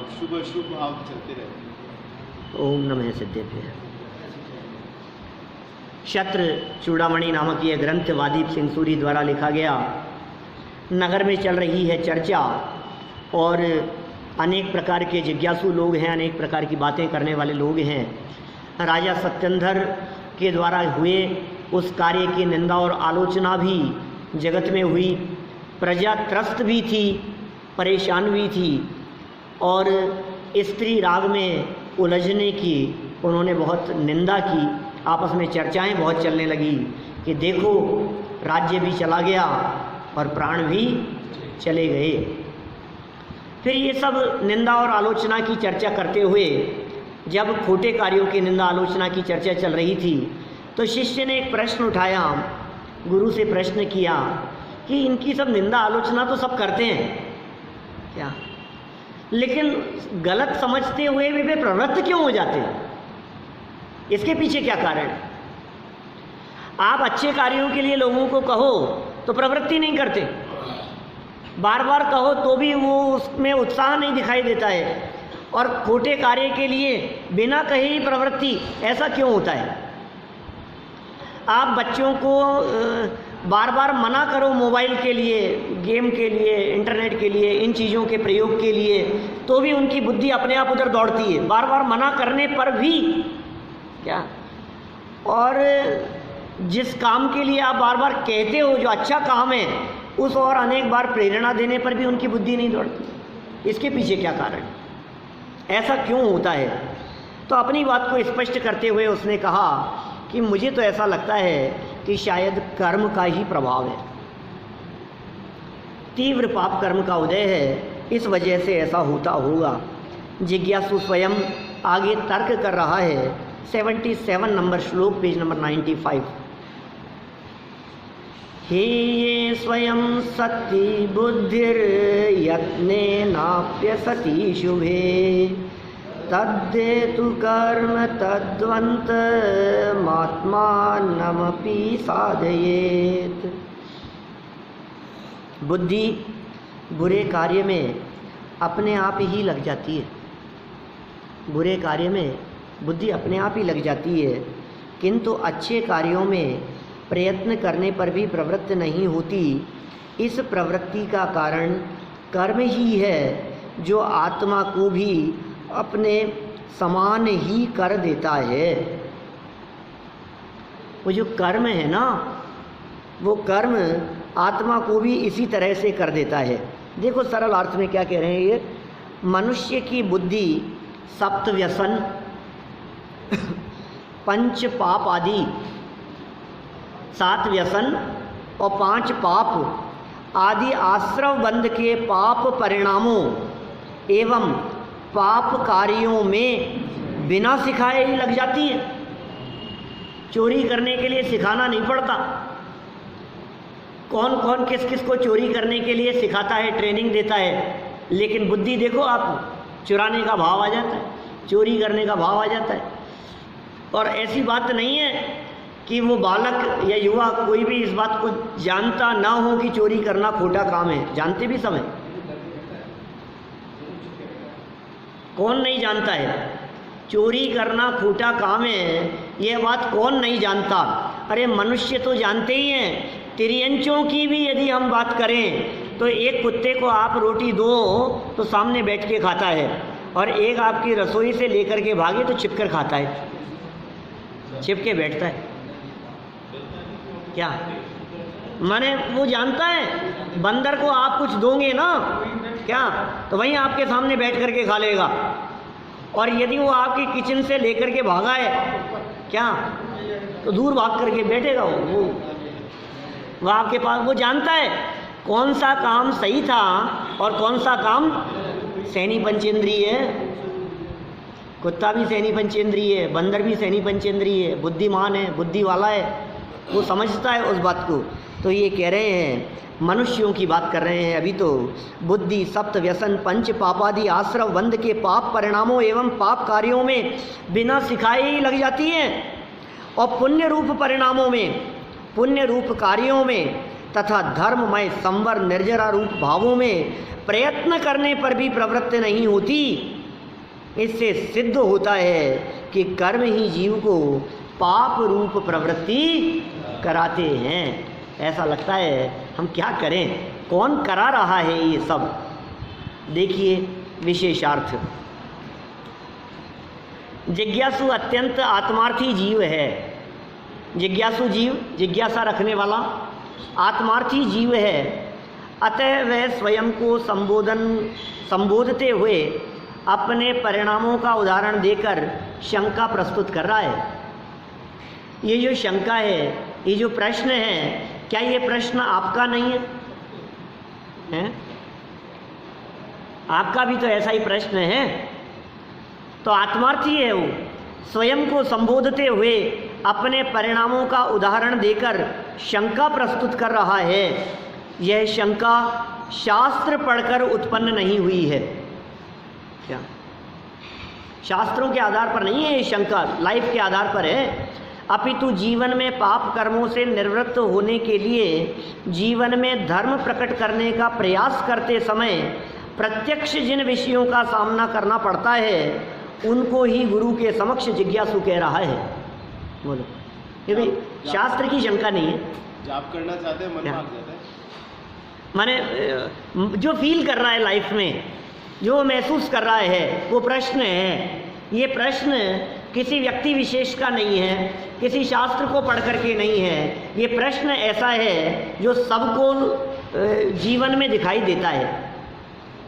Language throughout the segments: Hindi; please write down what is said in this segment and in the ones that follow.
शुभ शुभ भाव चलते रहते। ओम नमः सिद्धेभ्यः। शत्र चूड़ामणि नामक यह ग्रंथ वादीप सिंह सूरी द्वारा लिखा गया। नगर में चल रही है चर्चा और अनेक प्रकार के जिज्ञासु लोग हैं, अनेक प्रकार की बातें करने वाले लोग हैं। राजा सत्येंद्र के द्वारा हुए उस कार्य की निंदा और आलोचना भी जगत में हुई। प्रजा त्रस्त भी थी, परेशान भी थी और स्त्री राग में उलझने की उन्होंने बहुत निंदा की। आपस में चर्चाएं बहुत चलने लगी कि देखो राज्य भी चला गया और प्राण भी चले गए। फिर ये सब निंदा और आलोचना की चर्चा करते हुए जब खोटे कार्यों की निंदा आलोचना की चर्चा चल रही थी तो शिष्य ने एक प्रश्न उठाया, गुरु से प्रश्न किया कि इनकी सब निंदा आलोचना तो सब करते हैं क्या, लेकिन गलत समझते हुए भी वे प्रवृत्त क्यों हो जाते हैं? इसके पीछे क्या कारण है? आप अच्छे कार्यों के लिए लोगों को कहो तो प्रवृत्ति नहीं करते, बार बार कहो तो भी वो उसमें उत्साह नहीं दिखाई देता है, और खोटे कार्य के लिए बिना कहे ही प्रवृत्ति, ऐसा क्यों होता है? आप बच्चों को बार बार मना करो मोबाइल के लिए, गेम के लिए, इंटरनेट के लिए, इन चीज़ों के प्रयोग के लिए, तो भी उनकी बुद्धि अपने आप उधर दौड़ती है, बार बार मना करने पर भी क्या। और जिस काम के लिए आप बार बार कहते हो जो अच्छा काम है, उस और अनेक बार प्रेरणा देने पर भी उनकी बुद्धि नहीं दौड़ती। इसके पीछे क्या कारण, ऐसा क्यों होता है? तो अपनी बात को स्पष्ट करते हुए उसने कहा कि मुझे तो ऐसा लगता है कि शायद कर्म का ही प्रभाव है, तीव्र पाप कर्म का उदय है, इस वजह से ऐसा होता होगा। जिज्ञासु स्वयं आगे तर्क कर रहा है। 77 नंबर श्लोक, पेज नंबर 95। हे ये स्वयं सती बुद्धिर यत्ने नाप्यसति शुभे तद्धेतु कर्म तद्वंत मात्मानमपि साधयेत। बुद्धि बुरे कार्य में अपने आप ही लग जाती है, बुरे कार्य में बुद्धि अपने आप ही लग जाती है, किंतु अच्छे कार्यों में प्रयत्न करने पर भी प्रवृत्त नहीं होती। इस प्रवृत्ति का कारण कर्म ही है जो आत्मा को भी अपने समान ही कर देता है। वो जो कर्म है ना, वो कर्म आत्मा को भी इसी तरह से कर देता है। देखो सरल अर्थ में क्या कह रहे हैं ये, मनुष्य की बुद्धि सप्त व्यसन, पंच पाप आदि, 7 व्यसन और 5 पाप आदि आश्रव बंध के पाप परिणामों एवं पाप कार्यों में बिना सिखाए ही लग जाती है। चोरी करने के लिए सिखाना नहीं पड़ता। कौन कौन किस किस को चोरी करने के लिए सिखाता है, ट्रेनिंग देता है, लेकिन बुद्धि देखो आप, चुराने का भाव आ जाता है, चोरी करने का भाव आ जाता है। और ऐसी बात नहीं है कि वो बालक या युवा कोई भी इस बात को जानता ना हो कि चोरी करना खोटा काम है, जानते भी सब हैं। कौन नहीं जानता है चोरी करना खोटा काम है, यह बात कौन नहीं जानता? अरे मनुष्य तो जानते ही हैं। तिर्यंचों की भी यदि हम बात करें तो एक कुत्ते को आप रोटी दो तो सामने बैठ के खाता है, और एक आपकी रसोई से लेकर के भागे तो छिपकर खाता है, छिप के बैठता है। क्या माने, वो जानता है बंदर को आप कुछ दोगे ना क्या, तो वहीं आपके सामने बैठ करके खा लेगा। और यदि वो आपकी किचन से लेकर के भागा है क्या, तो दूर भाग करके बैठेगा। वो आपके पास, वो जानता है कौन सा काम सही था और कौन सा काम सैनी पंचेंद्रिय है। कुत्ता भी सैनी पंचेंद्रिय है, बंदर भी सैनी पंचेंद्रिय है, बुद्धिमान है, बुद्धि वाला है, वो समझता है उस बात को। तो ये कह रहे हैं, मनुष्यों की बात कर रहे हैं अभी तो। बुद्धि सप्त व्यसन पंच पापादि आश्रव बंध के पाप परिणामों एवं पाप कार्यों में बिना सिखाए ही लग जाती है, और पुण्य रूप परिणामों में, पुण्य रूप कार्यों में तथा धर्ममय संवर निर्जरा रूप भावों में प्रयत्न करने पर भी प्रवृत्त नहीं होती। इससे सिद्ध होता है कि कर्म ही जीव को पाप रूप प्रवृत्ति कराते हैं। ऐसा लगता है हम क्या करें, कौन करा रहा है ये सब। देखिए विशेषार्थ, जिज्ञासु अत्यंत आत्मार्थी जीव है। जिज्ञासु जीव, जिज्ञासा रखने वाला आत्मार्थी जीव है। अतः वह स्वयं को संबोधते हुए अपने परिणामों का उदाहरण देकर शंका प्रस्तुत कर रहा है। ये जो शंका है, ये जो प्रश्न है, क्या ये प्रश्न आपका नहीं है? हैं? आपका भी तो ऐसा ही प्रश्न है। तो आत्मार्थी है वो, स्वयं को संबोधते हुए अपने परिणामों का उदाहरण देकर शंका प्रस्तुत कर रहा है। यह शंका शास्त्र पढ़कर उत्पन्न नहीं हुई है। क्या शास्त्रों के आधार पर नहीं है ये शंका, लाइफ के आधार पर है। अपितु जीवन में पाप कर्मों से निवृत्त होने के लिए जीवन में धर्म प्रकट करने का प्रयास करते समय प्रत्यक्ष जिन विषयों का सामना करना पड़ता है उनको ही गुरु के समक्ष जिज्ञासु कह रहा है। बोलो, ये भी शास्त्र की शंका नहीं है। जाप करना चाहते हैं, मन भाग जाता है। माने जो फील कर रहा है लाइफ में, जो महसूस कर रहा है, वो प्रश्न है। ये प्रश्न किसी व्यक्ति विशेष का नहीं है, किसी शास्त्र को पढ़ करके नहीं है। ये प्रश्न ऐसा है जो सबको जीवन में दिखाई देता है।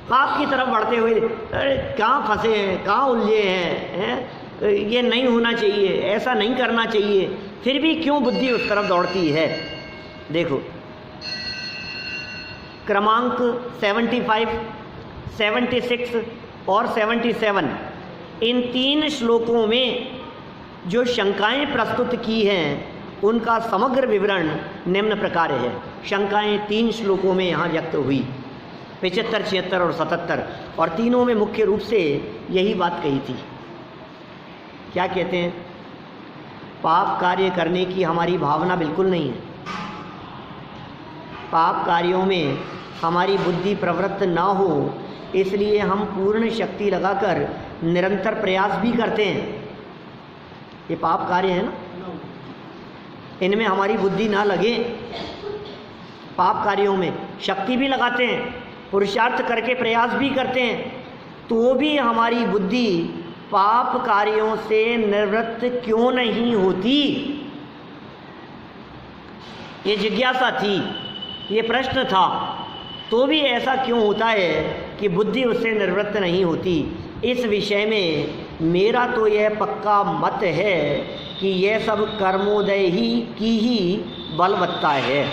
पाप की तरफ बढ़ते हुए, अरे कहाँ फंसे हैं, कहाँ उलझे हैं, ये नहीं होना चाहिए, ऐसा नहीं करना चाहिए, फिर भी क्यों बुद्धि उस तरफ दौड़ती है। देखो क्रमांक 75, 76 और 77, इन 3 श्लोकों में जो शंकाएं प्रस्तुत की हैं उनका समग्र विवरण निम्न प्रकार है। शंकाएं 3 श्लोकों में यहाँ व्यक्त हुई, 75, 76 और 77, और तीनों में मुख्य रूप से यही बात कही थी। क्या कहते हैं? पाप कार्य करने की हमारी भावना बिल्कुल नहीं है। पाप कार्यों में हमारी बुद्धि प्रवृत्त ना हो, इसलिए हम पूर्ण शक्ति लगाकर निरंतर प्रयास भी करते हैं। ये पाप कार्य है ना, इनमें हमारी बुद्धि ना लगे। पाप कार्यों में शक्ति भी लगाते हैं, पुरुषार्थ करके प्रयास भी करते हैं, तो भी हमारी बुद्धि पाप कार्यों से निवृत्त क्यों नहीं होती? ये जिज्ञासा थी, ये प्रश्न था, तो भी ऐसा क्यों होता है कि बुद्धि उससे निवृत्त नहीं होती? इस विषय में मेरा तो यह पक्का मत है कि यह सब कर्मोदय की ही बलवत्ता है।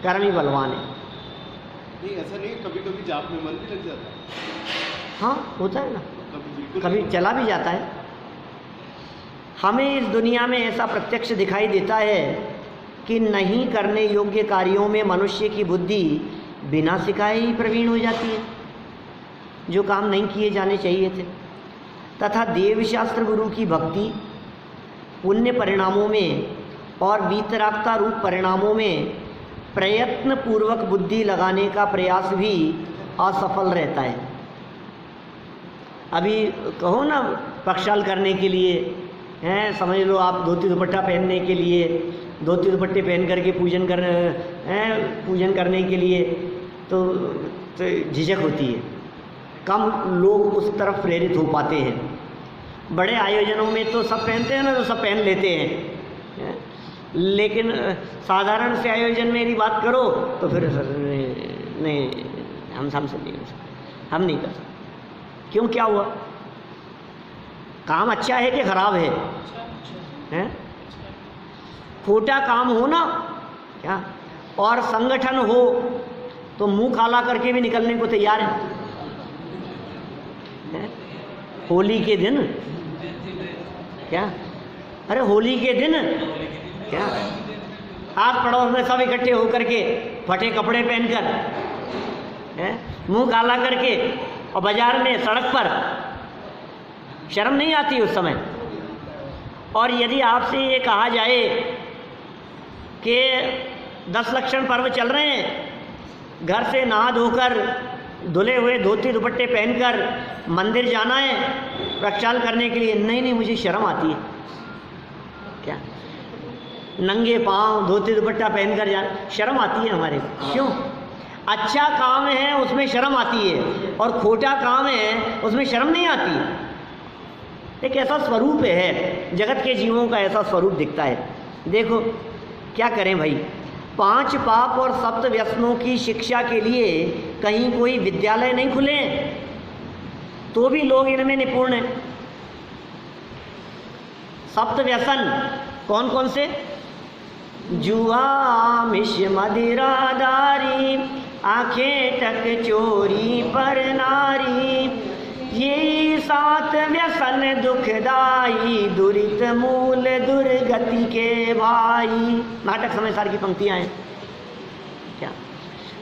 कर्म ही बलवान है। नहीं, ऐसा नहीं, कभी कभी जाप में मन भी लग जाता है। हाँ, होता है ना, कभी चला भी जाता है। हमें इस दुनिया में ऐसा प्रत्यक्ष दिखाई देता है कि नहीं करने योग्य कार्यों में मनुष्य की बुद्धि बिना सिखाए ही प्रवीण हो जाती है, जो काम नहीं किए जाने चाहिए थे। तथा देवशास्त्र गुरु की भक्ति, पुण्य परिणामों में और वीतरागता रूप परिणामों में प्रयत्न पूर्वक बुद्धि लगाने का प्रयास भी असफल रहता है। अभी कहो ना, पक्षाल करने के लिए हैं, समझ लो आप धोती दुपट्टा पहनने के लिए, धोती दुपट्टे पहन करके पूजन करने के लिए तो झिझक होती है। कम लोग उस तरफ प्रेरित हो पाते हैं। बड़े आयोजनों में तो सब पहनते हैं ना, तो सब पहन लेते हैं, लेकिन साधारण से आयोजन में यदि बात करो तो फिर नहीं, हमसे नहीं हो सकता, हम नहीं कर सकते। क्यों, क्या हुआ? काम अच्छा है कि खराब है? हैं? खोटा काम हो ना क्या, और संगठन हो तो मुंह काला करके भी निकलने को तैयार है। होली के दिन क्या, अरे होली के दिन क्या, आस पड़ोस में सब इकट्ठे होकर के फटे कपड़े पहनकर, मुंह काला करके, और बाजार में सड़क पर, शर्म नहीं आती उस समय? और यदि आपसे ये कहा जाए कि 10 लक्षण पर्व चल रहे हैं, घर से नहा धोकर धुले हुए धोती दुपट्टे पहनकर मंदिर जाना है प्रक्षाल करने के लिए? नहीं नहीं, मुझे शर्म आती है। क्या नंगे पांव धोती दुपट्टा पहनकर जाना, शर्म आती है हमारे को। क्यों? अच्छा काम है उसमें शर्म आती है, और खोटा काम है उसमें शर्म नहीं आती। एक ऐसा स्वरूप है, जगत के जीवों का ऐसा स्वरूप दिखता है। देखो क्या करें भाई, 5 पाप और 7 व्यसनों की शिक्षा के लिए कहीं कोई विद्यालय नहीं खुले, तो भी लोग इनमें निपुण हैं। 7 व्यसन कौन कौन से? जुआ, आमिष, मदिरादारी, आंखें टक चोरी पर नारी, ये 7 व्यसन दुखदाई, दुरित मूल दुर्गति के भाई। नाटक समय सार की पंक्तियां हैं। क्या?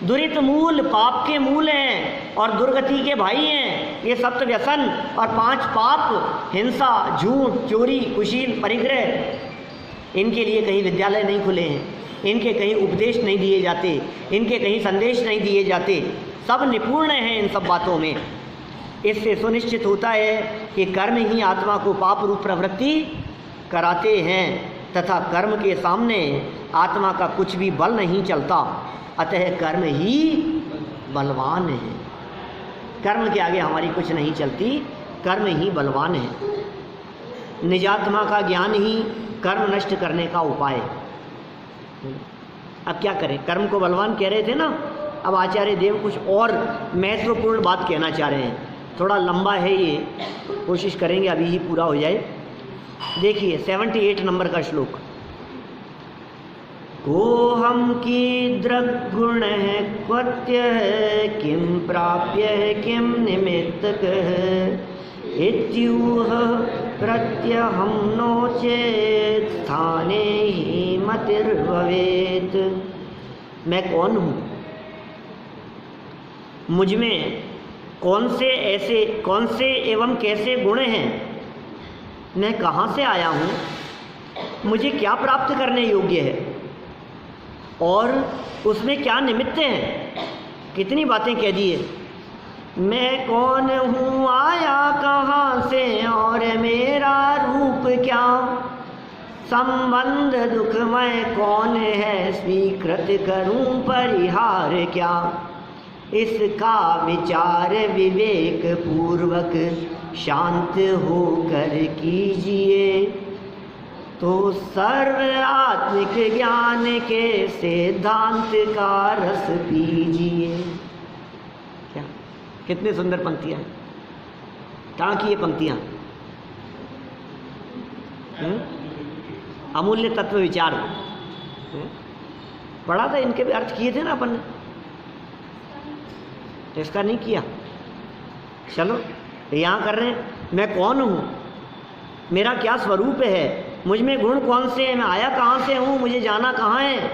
दुरित मूल पाप के मूल हैं और दुर्गति के भाई हैं ये 7 व्यसन। और 5 पाप, हिंसा, झूठ, चोरी, कुशील, परिग्रह, इनके लिए कहीं विद्यालय नहीं खुले हैं, इनके कहीं उपदेश नहीं दिए जाते, इनके कहीं संदेश नहीं दिए जाते। सब निपुण हैं इन सब बातों में। इससे सुनिश्चित होता है कि कर्म ही आत्मा को पाप रूप प्रवृत्ति कराते हैं तथा कर्म के सामने आत्मा का कुछ भी बल नहीं चलता। अतः कर्म ही बलवान है। कर्म के आगे हमारी कुछ नहीं चलती, कर्म ही बलवान है। निजात्मा का ज्ञान ही कर्म नष्ट करने का उपाय। अब क्या करें, कर्म को बलवान कह रहे थे ना, अब आचार्य देव कुछ और महत्वपूर्ण बात कहना चाह रहे हैं। थोड़ा लंबा है ये, कोशिश करेंगे अभी ही पूरा हो जाए। देखिए 78 नंबर का श्लोक। को हम की दृग्गुण है क्वत्य है, किम प्राप्य है किम निमित्तक है, इत्यूह प्रत्यहम नो चेत स्थाने ही मतिर्भवेत। मैं कौन हूँ, मुझ में कौन से एवं कैसे गुण हैं, मैं कहाँ से आया हूँ, मुझे क्या प्राप्त करने योग्य है और उसमें क्या निमित्त हैं। कितनी बातें कह दी है। मैं कौन हूँ, आया कहाँ से और मेरा रूप क्या, संबंध दुखमय कौन है, स्वीकृत करूँ परिहार क्या। इसका विचार विवेक पूर्वक शांत होकर कीजिए, तो सर्व आत्मिक ज्ञान के सिद्धांत का रस पीजिए। क्या कितनी सुंदर पंक्तियां हैं, कहाँ की ये पंक्तियां। अमूल्य तत्व विचार पढ़ा था, इनके भी अर्थ किए थे ना अपन ने, तो इसका नहीं किया। चलो यहाँ कर रहे हैं। मैं कौन हूँ, मेरा क्या स्वरूप है, मुझ में गुण कौन से हैं, मैं आया कहाँ से हूँ, मुझे जाना कहाँ है,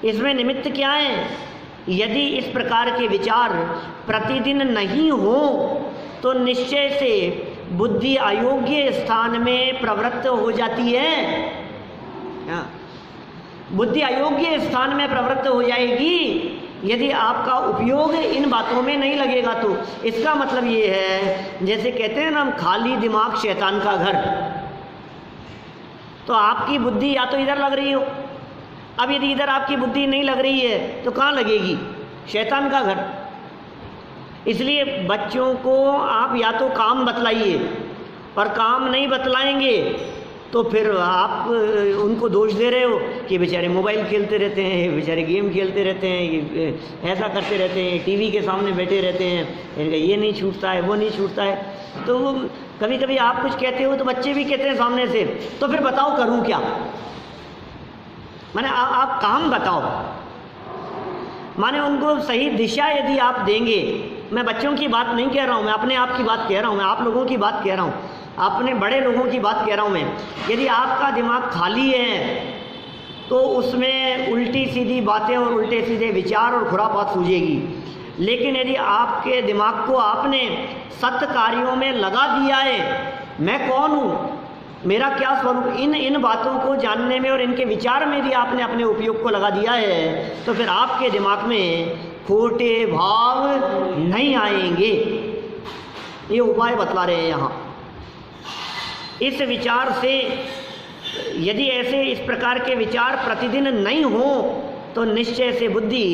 इसमें निमित्त क्या है। यदि इस प्रकार के विचार प्रतिदिन नहीं हो तो निश्चय से बुद्धि अयोग्य स्थान में प्रवृत्त हो जाती है। बुद्धि अयोग्य स्थान में प्रवृत्त हो जाएगी यदि आपका उपयोग इन बातों में नहीं लगेगा। तो इसका मतलब ये है, जैसे कहते हैं ना हम, खाली दिमाग शैतान का घर। तो आपकी बुद्धि या तो इधर लग रही हो, अब यदि इधर आपकी बुद्धि नहीं लग रही है तो कहाँ लगेगी, शैतान का घर। इसलिए बच्चों को आप या तो काम बतलाइए, और काम नहीं बतलाएंगे तो फिर आप उनको दोष दे रहे हो कि बेचारे मोबाइल खेलते रहते हैं, बेचारे गेम खेलते रहते हैं, ऐसा करते रहते हैं, टीवी के सामने बैठे रहते हैं, इनका ये नहीं छूटता है, वो नहीं छूटता है। तो वो कभी कभी आप कुछ कहते हो तो बच्चे भी कहते हैं सामने से, तो फिर बताओ करूं क्या। माने आप काम बताओ, माने उनको सही दिशा यदि आप देंगे। मैं बच्चों की बात नहीं कह रहा हूँ, मैं अपने आप की बात कह रहा हूँ, मैं आप लोगों की बात कह रहा हूँ, अपने बड़े लोगों की बात कह रहा हूँ मैं। यदि आपका दिमाग खाली है तो उसमें उल्टी सीधी बातें और उल्टे सीधे विचार और खुरापात सूझेगी। लेकिन यदि आपके दिमाग को आपने सत्य कार्यों में लगा दिया है, मैं कौन हूँ, मेरा क्या स्वरूप, इन बातों को जानने में और इनके विचार में यदि आपने अपने उपयोग को लगा दिया है, तो फिर आपके दिमाग में खोटे भाव नहीं आएंगे। ये उपाय बतला रहे हैं यहाँ। इस विचार से यदि ऐसे इस प्रकार के विचार प्रतिदिन नहीं हो तो निश्चय से बुद्धि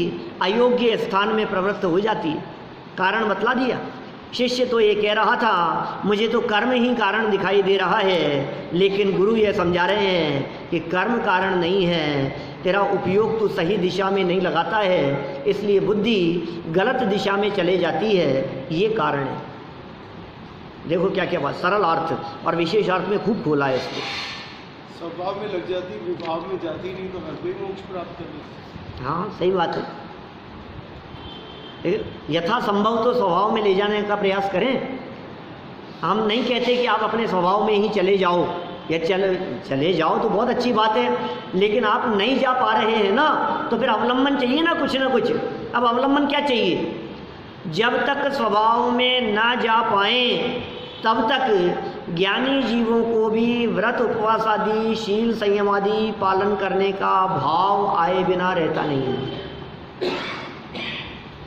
अयोग्य स्थान में प्रवृत्त हो जाती है। कारण बतला दिया। शिष्य तो ये कह रहा था मुझे तो कर्म ही कारण दिखाई दे रहा है, लेकिन गुरु ये समझा रहे हैं कि कर्म कारण नहीं है, तेरा उपयोग तो सही दिशा में नहीं लगाता है, इसलिए बुद्धि गलत दिशा में चले जाती है, ये कारण है। देखो क्या क्या बात, सरल अर्थ और विशेष अर्थ में खूब खोला है इसको। स्वभाव में लग जाती, विभाव में जाती नहीं तो हर कोई मोक्ष प्राप्त कर लेता। हाँ सही बात है। यथा संभव तो स्वभाव में ले जाने का प्रयास करें। हम नहीं कहते कि आप अपने स्वभाव में ही चले जाओ, या चले जाओ तो बहुत अच्छी बात है, लेकिन आप नहीं जा पा रहे हैं ना, तो फिर अवलंबन चाहिए ना कुछ ना कुछ। अब अवलंबन क्या चाहिए? जब तक स्वभाव में ना जा पाए तब तक ज्ञानी जीवों को भी व्रत उपवास आदि शील संयम आदि पालन करने का भाव आए बिना रहता नहीं है।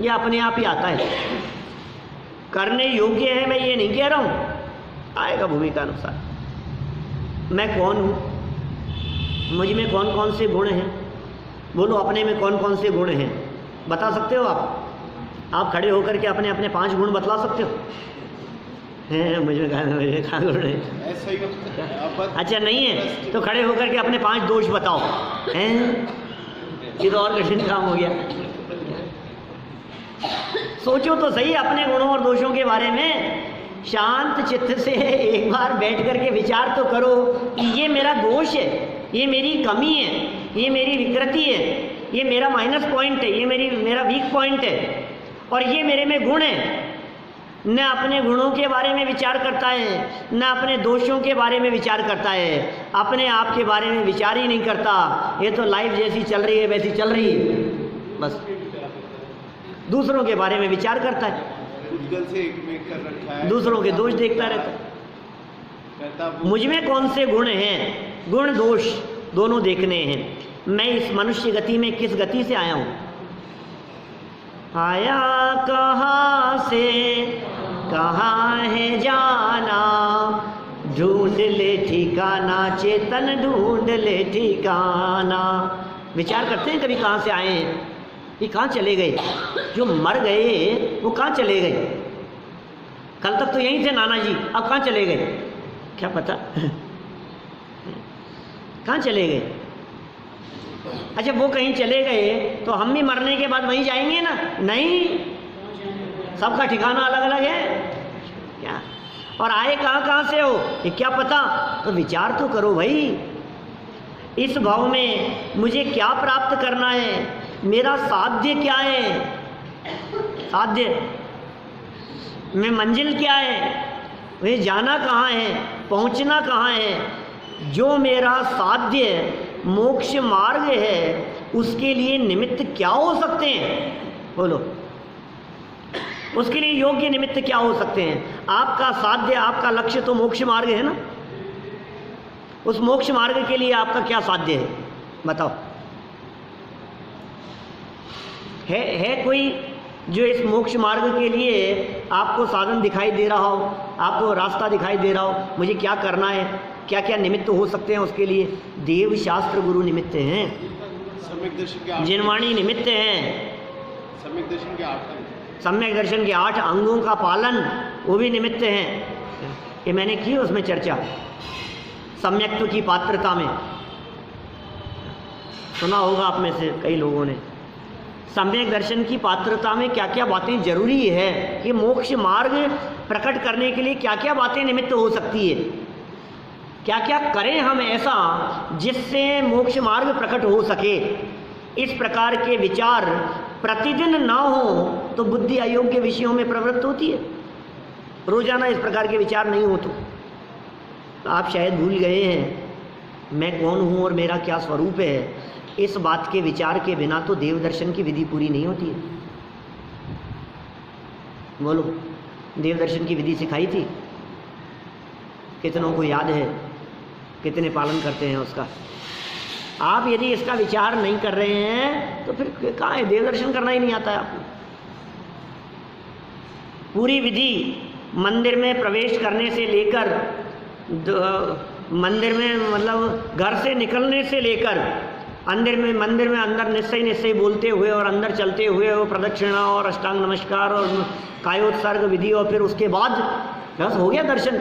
यह अपने आप ही आता है। करने योग्य है, मैं ये नहीं कह रहा हूँ, आएगा भूमिका अनुसार। मैं कौन हूँ, मुझ में कौन कौन से गुण हैं, बोलो अपने में कौन कौन से गुण हैं, बता सकते हो आप? आप खड़े होकर के अपने अपने 5 गुण बतला सकते हो? हैं मुझे कहा गुण है, ऐसा ही होता है। अच्छा नहीं है तो खड़े होकर के अपने 5 दोष बताओ। हैं ये तो और कठिन काम हो गया। सोचो तो सही अपने गुणों और दोषों के बारे में। शांत चित्त से एक बार बैठ करके विचार तो करो कि ये मेरा दोष है, ये मेरी कमी है, ये मेरी विकृति है, ये मेरा माइनस पॉइंट है, ये मेरा वीक पॉइंट है, और ये मेरे में गुण है। न अपने गुणों के बारे में विचार करता है, न अपने दोषों के बारे में विचार करता है, अपने आप के बारे में विचार ही नहीं करता। ये तो लाइफ जैसी चल रही है वैसी चल रही है, बस दूसरों के बारे में विचार करता है, उद्गल से एक में कर रखा है, दूसरों के दोष देखता रहता है। मुझ में कौन से गुण हैं, गुण दोष दोनों देखने हैं। मैं इस मनुष्य गति में किस गति से आया हूँ, आया कहाँ से कहाँ है जाना, ढूंढ ले ठिकाना चेतन ढूंढ ले ठिकाना। विचार करते हैं कभी कहाँ से आए हैं, ये कहाँ चले गए, जो मर गए वो कहाँ चले गए? कल तक तो यहीं थे नाना जी, अब कहाँ चले गए क्या पता कहाँ चले गए? अच्छा वो कहीं चले गए तो हम भी मरने के बाद वहीं जाएंगे ना? नहीं, सबका ठिकाना अलग अलग है क्या? और आए कहाँ कहाँ से हो ये क्या पता? तो विचार तो करो भाई, इस भाव में मुझे क्या प्राप्त करना है, मेरा साध्य क्या है, साध्य में मंजिल क्या है, मुझे जाना कहाँ है, पहुँचना कहाँ है। जो मेरा साध्य मोक्ष मार्ग है उसके लिए निमित्त क्या हो सकते हैं, बोलो? उसके लिए योग्य निमित्त क्या हो सकते हैं? आपका साध्य, आपका लक्ष्य तो मोक्ष मार्ग है ना। उस मोक्ष मार्ग के लिए आपका क्या साध्य है बताओ? है कोई जो इस मोक्ष मार्ग के लिए आपको साधन दिखाई दे रहा हो, आपको रास्ता दिखाई दे रहा हो, मुझे क्या करना है, क्या क्या निमित्त हो सकते हैं उसके लिए? देव शास्त्र गुरु निमित्त हैं, सम्यक दर्शन के 8 जिनवाणी निमित्त हैं, सम्यक दर्शन के 8 अंग, सम्यक दर्शन के 8 अंगों का पालन वो भी निमित्त हैं। ये मैंने की उसमें चर्चा, सम्यक्त्व की पात्रता में सुना होगा आप में से कई लोगों ने। सम्यक दर्शन की पात्रता में क्या क्या बातें जरूरी है, कि मोक्ष मार्ग प्रकट करने के लिए क्या क्या बातें निमित्त हो सकती है, क्या क्या करें हम ऐसा जिससे मोक्ष मार्ग प्रकट हो सके। इस प्रकार के विचार प्रतिदिन ना हो तो बुद्धि अयोग्य विषयों में प्रवृत्त होती है। रोजाना इस प्रकार के विचार नहीं हो तो आप शायद भूल गए हैं मैं कौन हूँ और मेरा क्या स्वरूप है। इस बात के विचार के बिना तो देव दर्शन की विधि पूरी नहीं होती है। बोलो, देव दर्शन की विधि सिखाई थी, कितनों को याद है, कितने पालन करते हैं उसका? आप यदि इसका विचार नहीं कर रहे हैं तो फिर कहाँ है, देव दर्शन करना ही नहीं आता है आपको। पूरी विधि मंदिर में प्रवेश करने से लेकर मंदिर में मतलब घर से निकलने से लेकर मंदिर में अंदर निश्चय बोलते हुए और अंदर चलते हुए वो प्रदक्षिणा और अष्टांग नमस्कार और कायोत्सर्ग विधि, और फिर उसके बाद बस हो गया दर्शन।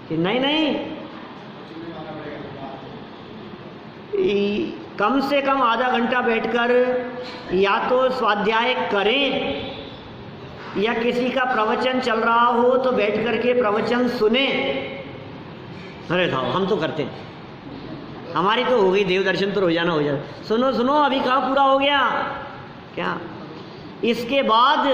कि नहीं, कम से कम आधा घंटा बैठकर या तो स्वाध्याय करें या किसी का प्रवचन चल रहा हो तो बैठ करके प्रवचन सुने। अरे साहब हम तो करते हैं, हमारी तो हो गई देव दर्शन तो रोजाना हो जाए। सुनो अभी कहाँ पूरा हो गया क्या? इसके बाद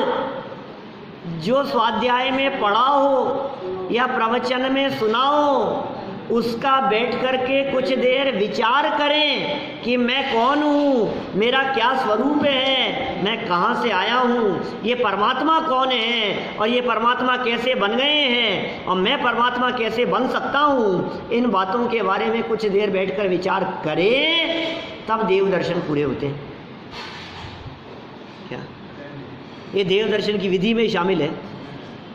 जो स्वाध्याय में पढ़ा हो या प्रवचन में सुना हो उसका बैठ करके कुछ देर विचार करें कि मैं कौन हूँ, मेरा क्या स्वरूप है, मैं कहाँ से आया हूँ, ये परमात्मा कौन है और ये परमात्मा कैसे बन गए हैं और मैं परमात्मा कैसे बन सकता हूँ। इन बातों के बारे में कुछ देर बैठकर विचार करें, तब देव दर्शन पूरे होते हैं। क्या ये देव दर्शन की विधि में शामिल है?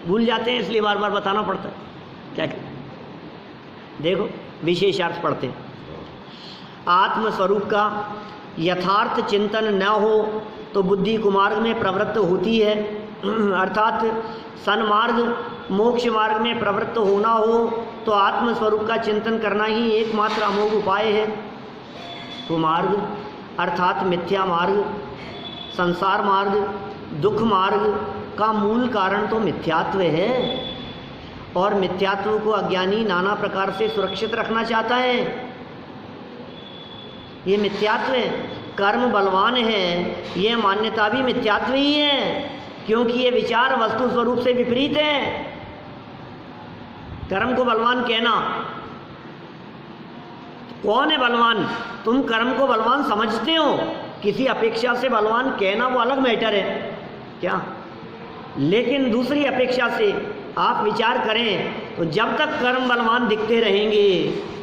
भूल जाते हैं इसलिए बार बार बताना पड़ता है। क्या देखो विशेषार्थ पढ़ते हैं। आत्मस्वरूप का यथार्थ चिंतन न हो तो बुद्धि कुमार्ग में प्रवृत्त होती है, अर्थात सन्मार्ग मोक्ष मार्ग में प्रवृत्त होना हो तो आत्मस्वरूप का चिंतन करना ही एकमात्र अमोघ उपाय है। कुमार्ग अर्थात मिथ्या मार्ग, संसार मार्ग, दुख मार्ग का मूल कारण तो मिथ्यात्व है और मिथ्यात्व को अज्ञानी नाना प्रकार से सुरक्षित रखना चाहता है। ये मिथ्यात्व है। कर्म बलवान है, ये मान्यता भी मिथ्यात्व ही है, क्योंकि ये विचार वस्तु स्वरूप से विपरीत है। कर्म को बलवान कहना, कौन है बलवान? तुम कर्म को बलवान समझते हो, किसी अपेक्षा से बलवान कहना वो अलग मैटर है क्या? लेकिन दूसरी अपेक्षा से आप विचार करें तो जब तक कर्म बलवान दिखते रहेंगे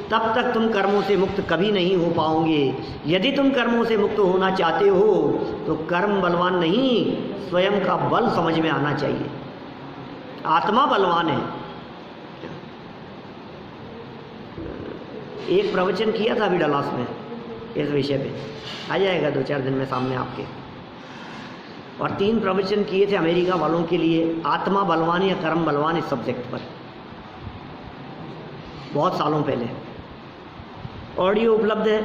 तब तक तुम कर्मों से मुक्त कभी नहीं हो पाओगे। यदि तुम कर्मों से मुक्त होना चाहते हो तो कर्म बलवान नहीं, स्वयं का बल समझ में आना चाहिए। आत्मा बलवान है। एक प्रवचन किया था अभी डलास में इस विषय पे, आ जाएगा 2-4 दिन में सामने आपके, और 3 प्रवचन किए थे अमेरिका वालों के लिए, आत्मा बलवान या कर्म बलवान इस सब्जेक्ट पर, बहुत सालों पहले। ऑडियो उपलब्ध है,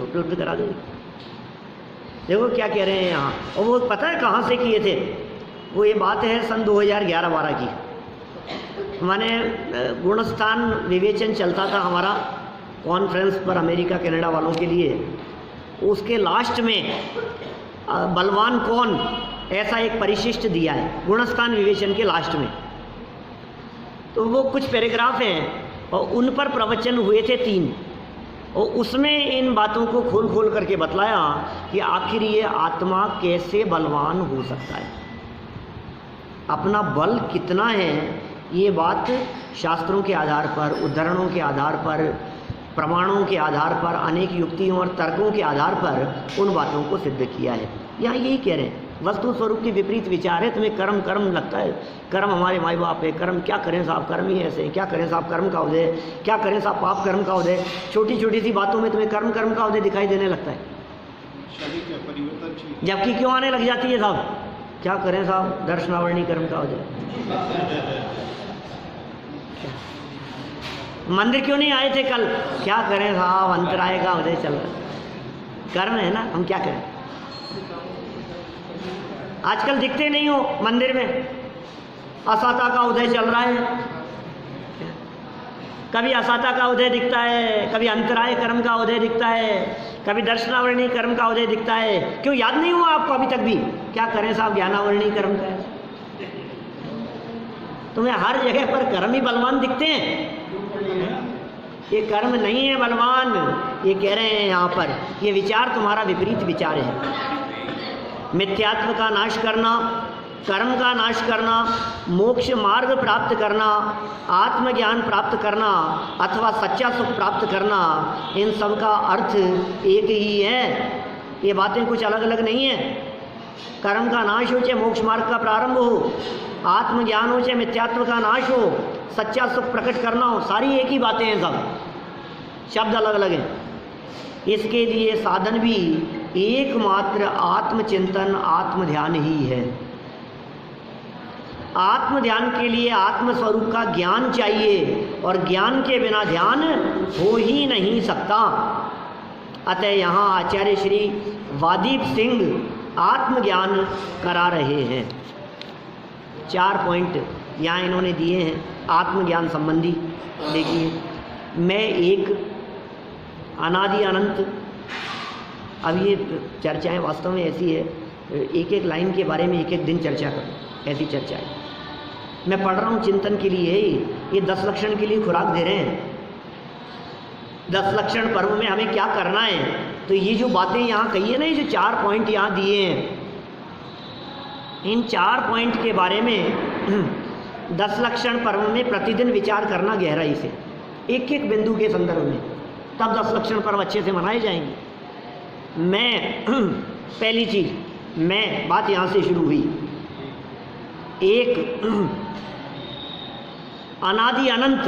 उपलब्ध करा दो। देखो क्या कह रहे हैं यहाँ, और वो पता है कहाँ से किए थे? वो ये बात है सन 2011-12 की। माने गुणस्थान विवेचन चलता था हमारा कॉन्फ्रेंस पर अमेरिका कनाडा वालों के लिए। उसके लास्ट में बलवान कौन, ऐसा एक परिशिष्ट दिया है गुणस्थान विवेचन के लास्ट में। तो वो कुछ पैराग्राफ हैं और उन पर प्रवचन हुए थे 3, और उसमें इन बातों को खोल खोल करके बतलाया कि आखिर ये आत्मा कैसे बलवान हो सकता है, अपना बल कितना है। ये बात शास्त्रों के आधार पर, उद्धरणों के आधार पर, प्रमाणों के आधार पर, अनेक युक्तियों और तर्कों के आधार पर उन बातों को सिद्ध किया है। यहाँ यही कह रहे हैं, वस्तु स्वरूप के विपरीत विचार है। तुम्हें कर्म कर्म लगता है, कर्म हमारे माई बाप है, कर्म क्या करें साहब, कर्म ही ऐसे, क्या करें साहब कर्म का उदय, क्या करें साहब पाप कर्म का उदय। छोटी छोटी सी बातों में तुम्हें कर्म कर्म का उदय दिखाई देने लगता है, जबकि क्यों आने लग जाती है साहब, क्या करें साहब दर्शनावरणी कर्म का उदय। मंदिर क्यों नहीं आए थे कल, क्या करें साहब अंतराय का उदय चल रहा, कर्म है ना, हम क्या करें। आजकल दिखते नहीं हो मंदिर में, असाता का उदय चल रहा है, कभी असाता का उदय दिखता है, कभी अंतराय कर्म का उदय दिखता है, कभी दर्शनावरणी कर्म का उदय दिखता है। क्यों याद नहीं हुआ आपको अभी तक भी, क्या करें साहब ज्ञानावरणी कर्म का है। तुम्हें हर जगह पर कर्म ही बलवान दिखते हैं, ये कर्म नहीं है बलवान। ये कह रहे हैं यहाँ पर, ये विचार तुम्हारा विपरीत विचार है। मिथ्यात्व का नाश करना, कर्म का नाश करना, मोक्ष मार्ग प्राप्त करना, आत्मज्ञान प्राप्त करना अथवा सच्चा सुख प्राप्त करना, इन सब का अर्थ एक ही है। ये बातें कुछ अलग अलग नहीं है। कर्म का नाश हो चाहे मोक्ष मार्ग का प्रारंभ हो, आत्मज्ञान हो चाहे मिथ्यात्व का नाश हो, सच्चा सुख प्रकट करना हो, सारी एक ही बातें हैं, सब शब्द अलग अलग हैं। इसके लिए साधन भी एकमात्र आत्मचिंतन आत्मध्यान ही है। आत्मध्यान के लिए आत्मस्वरूप का ज्ञान चाहिए और ज्ञान के बिना ध्यान हो ही नहीं सकता। अतः यहाँ आचार्य श्री वादीप सिंह आत्मज्ञान करा रहे हैं। 4 पॉइंट यहाँ इन्होंने दिए हैं आत्मज्ञान संबंधी। देखिए, मैं एक अनादि अनंत, अब ये चर्चाएं वास्तव में ऐसी है, एक एक लाइन के बारे में एक एक दिन चर्चा करूँ, ऐसी चर्चा है। मैं पढ़ रहा हूँ चिंतन के लिए, ये 10 लक्षण के लिए खुराक दे रहे हैं। 10 लक्षण पर्व में हमें क्या करना है, तो ये जो बातें यहाँ कही है ना, ये जो 4 पॉइंट यहाँ दिए हैं, इन 4 पॉइंट के बारे में 10 लक्षण पर्व में प्रतिदिन विचार करना गहराई से, एक एक बिंदु के संदर्भ में, तब 10 लक्षण पर्व अच्छे से मनाए जाएंगे। मैं पहली चीज, मैं बात यहाँ से शुरू हुई। एक अनादि अनंत,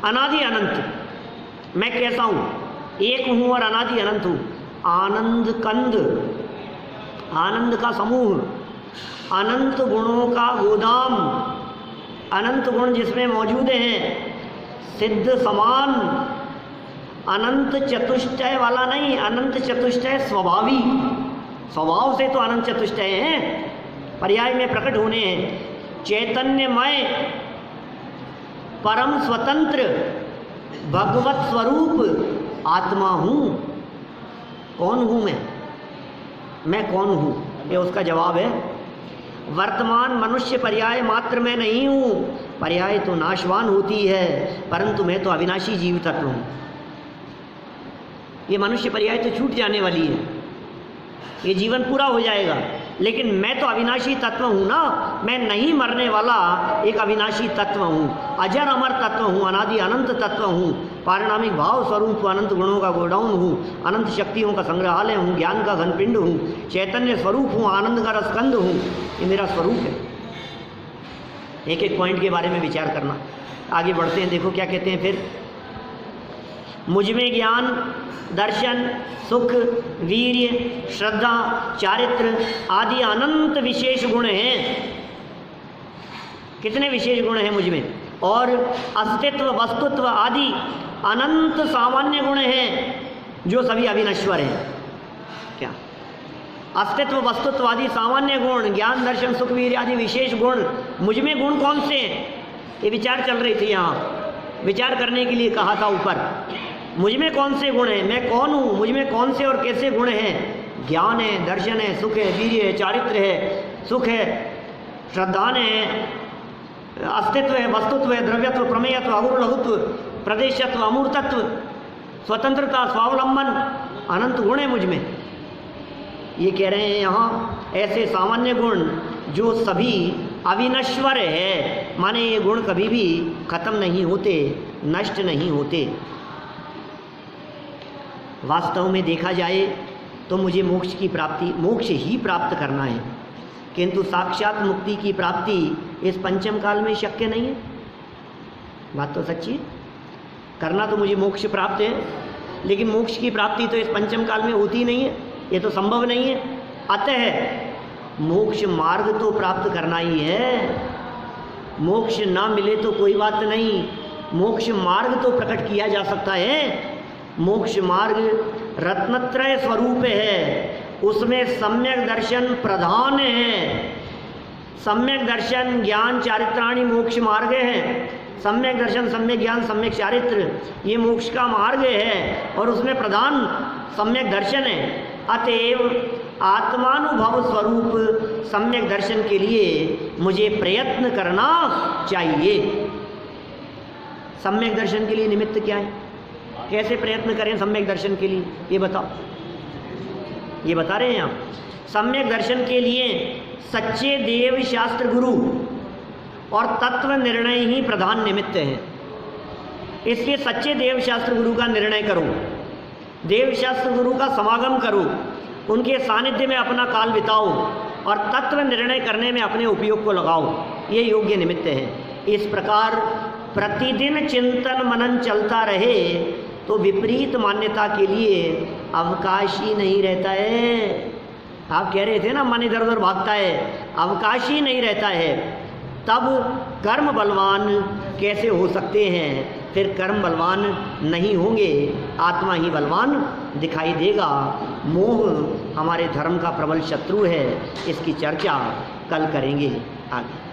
अनादि अनंत मैं कैसा हूँ, एक हूँ और अनादि अनंत हूँ। आनंद कंद, आनंद का समूह, अनंत गुणों का गोदाम, अनंत गुण जिसमें मौजूद हैं, सिद्ध समान, अनंत चतुष्टय वाला नहीं, अनंत चतुष्टय स्वभावी, स्वभाव से तो अनंत चतुष्टय हैं, पर्याय में प्रकट होने हैं। चैतन्यमय, परम स्वतंत्र, भगवत स्वरूप आत्मा हूँ। कौन हूँ मैं कौन हूँ, ये उसका जवाब है। वर्तमान मनुष्य पर्याय मात्र में नहीं हूँ, पर्याय तो नाशवान होती है, परंतु मैं तो अविनाशी जीव तत्व हूँ। ये मनुष्य पर्याय तो छूट जाने वाली है, ये जीवन पूरा हो जाएगा, लेकिन मैं तो अविनाशी तत्व हूँ ना, मैं नहीं मरने वाला एक अविनाशी तत्व हूँ, अजर अमर तत्व हूँ, अनादि अनंत तत्व हूँ, पारिणामिक भाव स्वरूप अनंत गुणों का गोडाउन हूँ, अनंत शक्तियों का संग्रहालय हूँ, ज्ञान का घनपिंड हूँ, चैतन्य स्वरूप हूँ, आनंद का रसकंद हूँ। ये मेरा स्वरूप है। एक एक पॉइंट के बारे में विचार करना। आगे बढ़ते हैं, देखो क्या कहते हैं फिर। मुझ में ज्ञान, दर्शन, सुख, वीर्य, श्रद्धा, चारित्र आदि अनंत विशेष गुण हैं। कितने विशेष गुण हैं मुझ में? और अस्तित्व, वस्तुत्व आदि अनंत सामान्य गुण हैं जो सभी अविनश्वर हैं। क्या? अस्तित्व, वस्तुत्व आदि सामान्य गुण, ज्ञान, दर्शन, सुख, वीर्य आदि विशेष गुण। मुझ में गुण कौन से हैं? ये विचार चल रही थी, यहाँ विचार करने के लिए कहा था ऊपर। मुझ में कौन से गुण हैं, मैं कौन हूँ, मुझ में कौन से और कैसे गुण हैं? ज्ञान है, दर्शन है, सुख है, वीर्य है, चारित्र है, सुख है, श्रद्धा है, अस्तित्व है, वस्तुत्व है, द्रव्यत्व, प्रमेयत्व, अगुण लघुत्व, प्रदेशत्व, अमूर्तत्व, स्वतंत्रता, स्वावलंबन, अनंत गुण है मुझ में। ये कह रहे हैं यहाँ ऐसे सामान्य गुण जो सभी अविनश्वर है, माने ये गुण कभी भी खत्म नहीं होते, नष्ट नहीं होते। वास्तव में देखा जाए तो मुझे मोक्ष की प्राप्ति, मोक्ष ही प्राप्त करना है, किंतु साक्षात मुक्ति की प्राप्ति इस पंचम काल में शक्य नहीं है। बात तो सच्ची है, करना तो मुझे मोक्ष प्राप्त है, लेकिन मोक्ष की प्राप्ति तो इस पंचम काल में होती नहीं है, ये तो संभव नहीं है। अतः मोक्ष मार्ग तो प्राप्त करना ही है। मोक्ष ना मिले तो कोई बात नहीं, मोक्ष मार्ग तो प्रकट किया जा सकता है। मोक्ष मार्ग रत्नत्रय स्वरूप है, उसमें सम्यक दर्शन प्रधान है। सम्यक दर्शन, ज्ञान, चारित्राणि मोक्ष मार्ग है। सम्यक दर्शन, सम्यक ज्ञान, सम्यक चारित्र, ये मोक्ष का मार्ग है और उसमें प्रधान सम्यक दर्शन है। अतएव आत्मानुभव स्वरूप सम्यक दर्शन के लिए मुझे प्रयत्न करना चाहिए। सम्यक दर्शन के लिए निमित्त क्या है? कैसे प्रयत्न करें सम्यक दर्शन के लिए, ये बताओ। ये बता रहे हैं आप। सम्यक दर्शन के लिए सच्चे देव शास्त्र गुरु और तत्व निर्णय ही प्रधान निमित्त है। इसलिए सच्चे देव शास्त्र गुरु का निर्णय करो, देव शास्त्र गुरु का समागम करो, उनके सानिध्य में अपना काल बिताओ, और तत्व निर्णय करने में अपने उपयोग को लगाओ, ये योग्य निमित्त है। इस प्रकार प्रतिदिन चिंतन मनन चलता रहे तो विपरीत मान्यता के लिए अवकाश ही नहीं रहता है। आप कह रहे थे ना मन इधर उधर भागता है, अवकाश ही नहीं रहता है। तब कर्म बलवान कैसे हो सकते हैं? फिर कर्म बलवान नहीं होंगे, आत्मा ही बलवान दिखाई देगा। मोह हमारे धर्म का प्रबल शत्रु है, इसकी चर्चा कल करेंगे आगे।